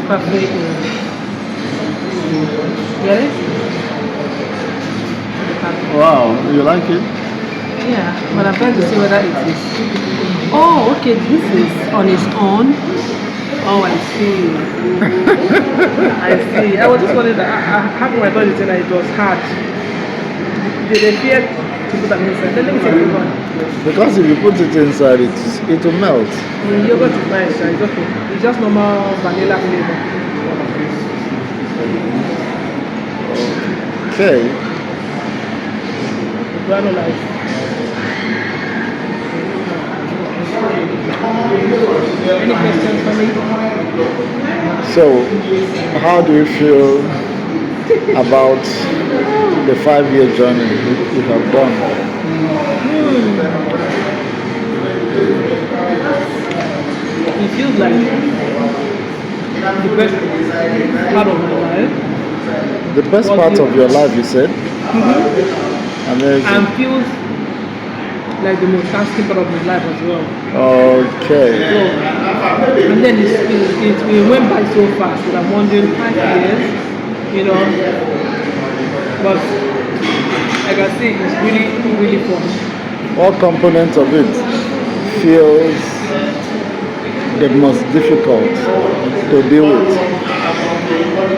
perfect. Get it? Wow, you like it? Yeah, but I'm trying to see whether it is. Oh, okay, this is on its own. Oh, I see. I see. I was just wondering that how come I thought you said that it was hard. They feared to put them inside. Let me take it on. Because if you put it inside, it will melt. The yogurt is nice, it's okay. It's just normal vanilla flavor. Okay. Granola is. Any questions for me? So, how do you feel about the 5-year journey you have done? It feels like the best part of my life. The best part of your life, you said? Amazing. And feels like the most tasking part of my life as well. Okay. So, and then it went by so fast that I'm wondering 5 years, you know. But like I say, it's really, really fun. What component of it feels the most difficult to deal with?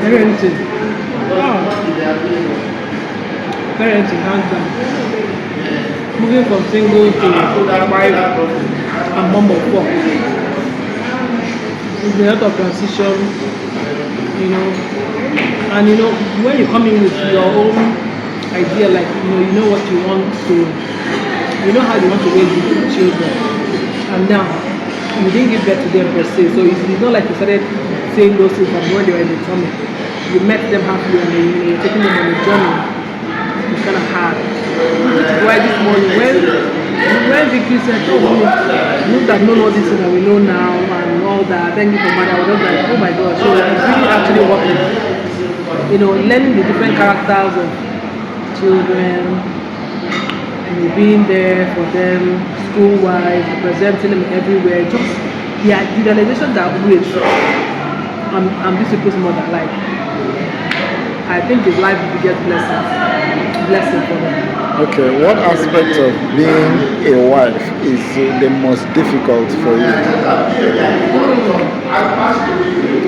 Parenting. Oh. Parenting, hands down. Moving from single to wife and mom of 4. It's a lot of transition, you know. And you know, when you come in with your own idea, like you know what you want to, you know how you want to raise the children, and now you didn't give birth to them per se, so it's not like you started saying those things from when they were in the tummy. You met them halfway and you're taking them on a journey. It's kind of hard. Which is why this morning when Vicky said, "Oh, we look at know all this thing that we know now and all that," thank you for money, I was just like, "Oh my God!" So it's really actually working. You know, learning the different characters of children, being there for them, school-wise, representing them everywhere. Just the realization that wait, I'm this people's mother. Like, I think it's life's biggest blessing for them. Okay, what aspect of being a wife is the most difficult for you?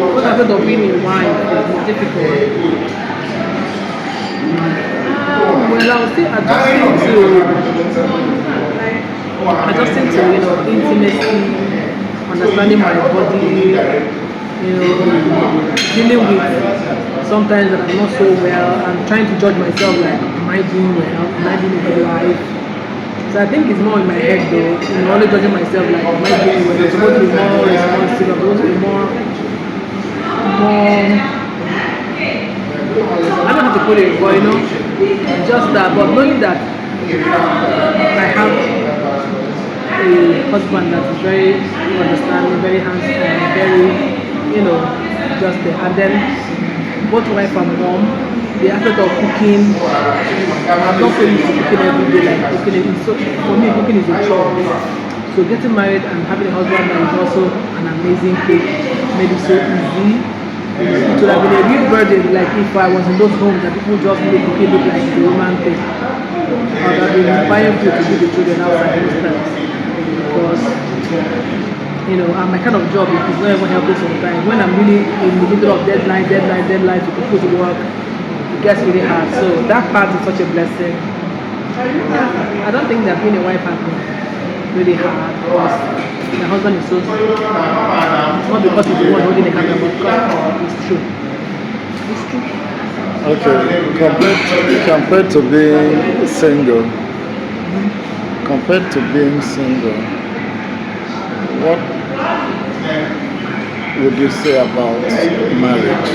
What aspect of being a wife is difficult? Well, I would say adjusting to intimacy, understanding my body, dealing with sometimes that I'm not so well, and trying to judge myself like, am I doing well? Am I doing a good life? So I think it's more in my head though, always judging myself like, am I doing well? I'm supposed to be more responsible, I'm supposed to be more, I don't have to put it, but just that, but knowing that I have a husband that is very understanding, very handsome, very, just there. And then both wife and mom, the aspect of cooking, I'm not so used to cooking every day, like cooking. So for me, cooking is a chore. So getting married and having a husband that is also an amazing cook made it so easy. It would have been a real burden, like if I was in those homes that people just make cooking look like the woman thing. I would have been buying food to give the children outside those times. Because, and my kind of job is not even helping sometimes. When I'm really in the middle of deadline to put to work, it gets really hard. So that part is such a blessing. I don't think that being a wife has been really hard because my husband is so not because he's the one holding the camera, but because it's true. It's true. Okay, compared to being single, compared to being single, what would you say about marriage?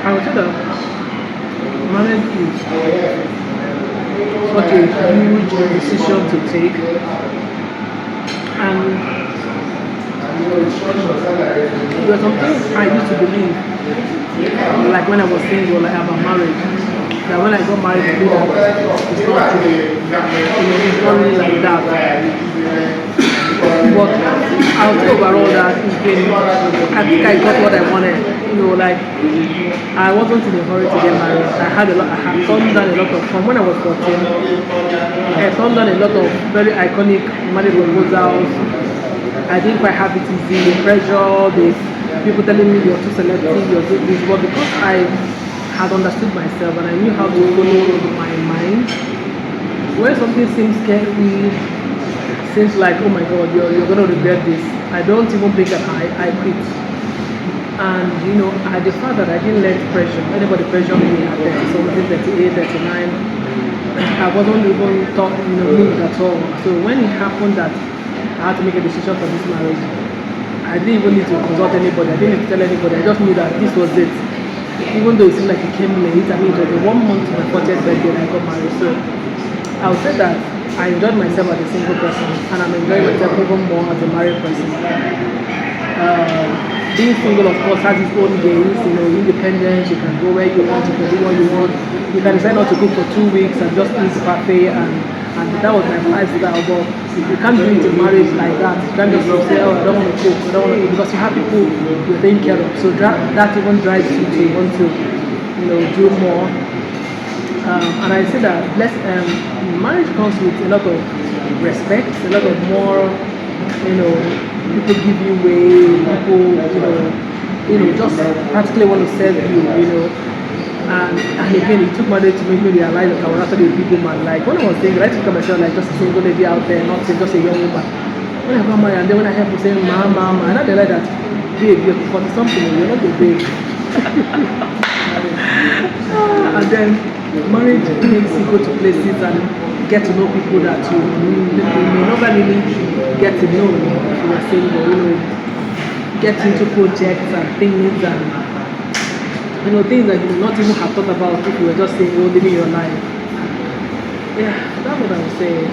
I would say that marriage is such a huge decision to take, and there are some things I used to believe, like when I was single, like about marriage, that when I got married, I knew that it's not true. It's not really like that. But I would say overall that it's been, I think I got what I wanted. Like I wasn't in a hurry to get married. I had turned down a lot of, from when I was 14, I turned down a lot of very iconic marriage proposals. I didn't quite have it easy, the pressure, the people telling me you're too selective, you're too this, but because I had understood myself and I knew how to follow my mind, when something seems scary, seems like, oh my god, you're going to regret this, I don't even think that I quit. And at the fact that I didn't let pressure, anybody pressure me at 30 something, 38, 39, I wasn't even thought, moved at all. So when it happened that I had to make a decision for this marriage, I didn't even need to consult anybody, I didn't need to tell anybody, I just knew that this was it. Even though it seemed like it came late, I mean it was a 1 month to my 40th birthday and I got married. So I would say that I enjoyed myself as a single person and I'm enjoying myself even more as a married person. Being single, of course, has its own gains, independence, you can go where you want, you can do what you want, you can decide not to cook for 2 weeks and just eat the buffet, and that was my lifestyle, but you can't do it in marriage like that. You can't just say, oh, I don't want to cook, I don't want to eat, because you have people you're taking care of, so that even drives you to want to, do more. And I say that marriage comes with a lot of respect, a lot of more, people give you way, people, just practically want to serve you, and again, it took marriage to make me realize that I was actually a big woman. Like when I was thinking, I think of myself like just a single lady out there, not just a young woman. When I got married, and then when I heard people saying, mama, and I realized that, babe, you're 40 something, you're not a babe. And then marriage makes you go to places and get to know people that you may never really get to know if you are single, get into projects and things and things that you may not even have thought about if you were just saying, living your life. Yeah, that's what I would say.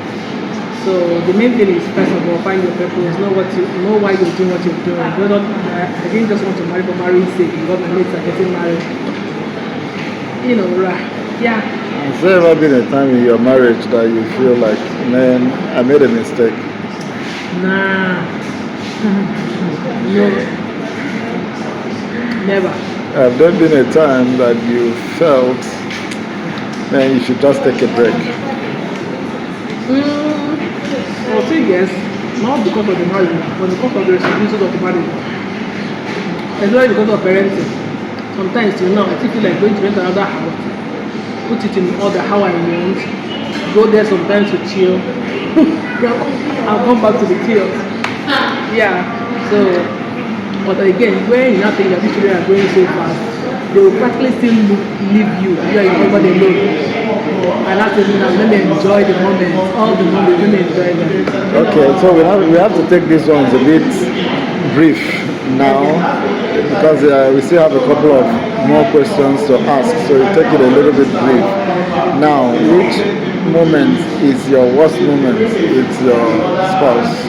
So the main thing is, first of all, find your purpose, know why you're doing what you're doing. I didn't just want to marry for marrying sake because my mates are getting married. Yeah. Has there ever been a time in your marriage that you feel like, man, I made a mistake? Nah. No. Never. Have there been a time that you felt, man, you should just take a break? I'll say yes, not because of the marriage, but because of the responsibilities of the marriage. Especially because of parenting. Sometimes I feel like going to rent another house, put it in order how I want, go there sometimes to chill, I'll come back to the chaos. Yeah, so, but again, when you not think that these children are going so fast, they will practically still leave you are alone. And that's it, let me enjoy the moment, all the moment, let me enjoy them. Okay, so we have to take these ones a bit brief now because we still have a couple of more questions to ask, so we take it a little bit brief. Now, which moment is your worst moment with your spouse?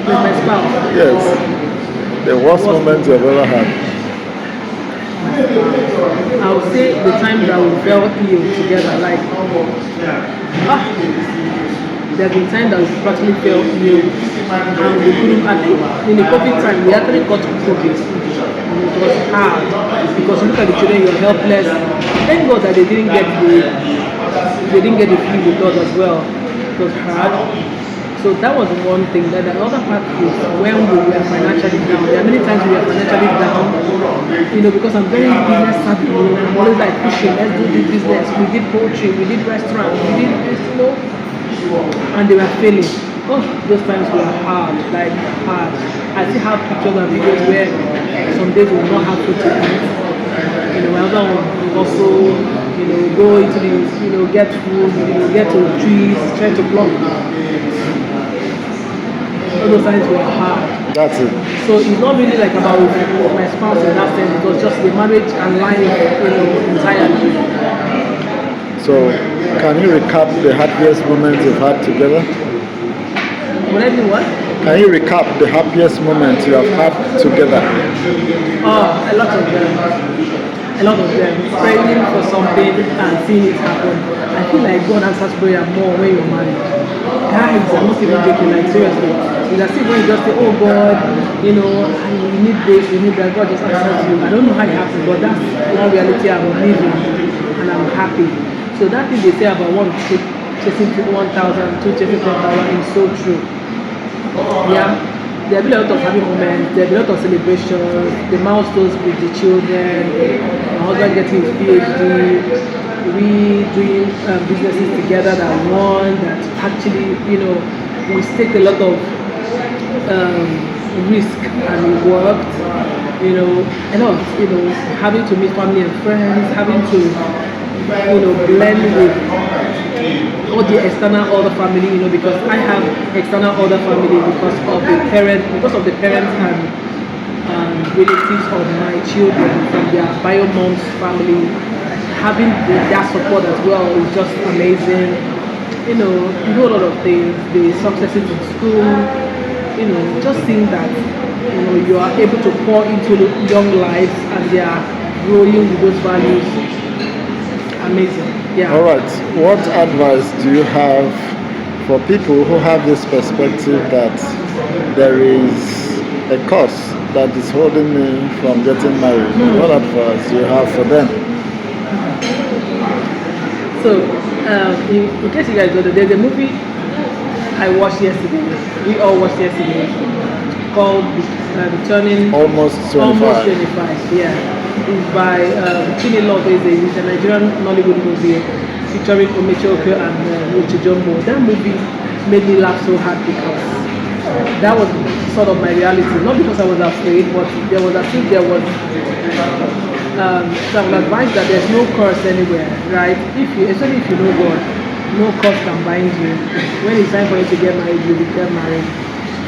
With my spouse? Yes, the worst moment you've ever had. I would say the time that we fell ill together, like there have been times that we practically fell ill and we couldn't. I think in the COVID time we actually got COVID and it was hard because you look at the children, you're helpless. Thank God that they didn't get the flu with us as well. It was hard. So that was one thing. Then the other part is when we were financially down. There are many times we were financially down, because I'm very business savvy. I'm always like pushing, let's do this business. We did poultry, we did restaurant, we did this, and they were failing. Oh, those times were hard, like hard. I still have pictures and videos where some days we will not have food to eat. Another one also, go into the, get food, get to the trees, try to block. All those times were hard. That's it. So it's not really like about my spouse in that sense. It was just the marriage and life, entirely. So, can you recap the happiest moments you've had together? Would I do what? Can you recap the happiest moments you have had together? Oh, a lot of them. A lot of them. Praying for something and seeing it happen. I feel like God answers prayer more when you're married. guys, I'm not even joking, like seriously. It's as if when you just say, oh God, you know, we need this, we need that, God just answers you. I don't know how it happens, but that's one reality I'm living and I'm happy. So that thing they say about one chasing 1,000, two chasing 10,000 is so true. Yeah, there will be a lot of happy moments, there will be a lot of celebrations, the milestones with the children, my husband getting his PhD, we doing businesses together that won, that actually, you know, we take a lot of risk and it worked, you know, a lot, you know, having to meet family and friends, having to, you know, blend with all the external other family, you know, because I have external other family because of the parents and relatives of my children from their bio mom's family. Having that support as well is just amazing. You know, you do a lot of things, the successes in school, you know, just seeing that, you know, you are able to pour into the young lives and they are growing with those values. Amazing. Yeah. All right. What advice do you have for people who have this perspective that there is a cause that is holding me from getting married? What advice do you have for them? So, in case you guys don't know, there's a movie I watched yesterday. We all watched yesterday called Returning Almost 25. Almost 25. Yeah, it's by Chini Love. It's a Nigerian Nollywood movie featuring Omechoke and Chisom. That movie made me laugh so hard because that was sort of my reality. Not because I was afraid, but there was, I think there was some advice that there's no curse anywhere, right? Especially if you know God, no curse can bind you. When it's time for you to get married, you will get married.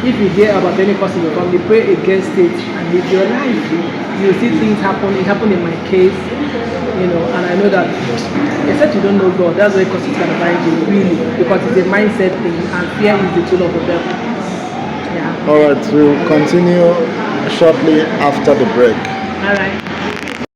If you hear about any curse in your family, pray against it and live your life. You see things happen. It happened in my case, you know, and I know that except you don't know God, that's why curses can bind you, really, because it's a mindset thing, and fear is the tool of the devil. Yeah. All right. We'll continue shortly after the break. All right.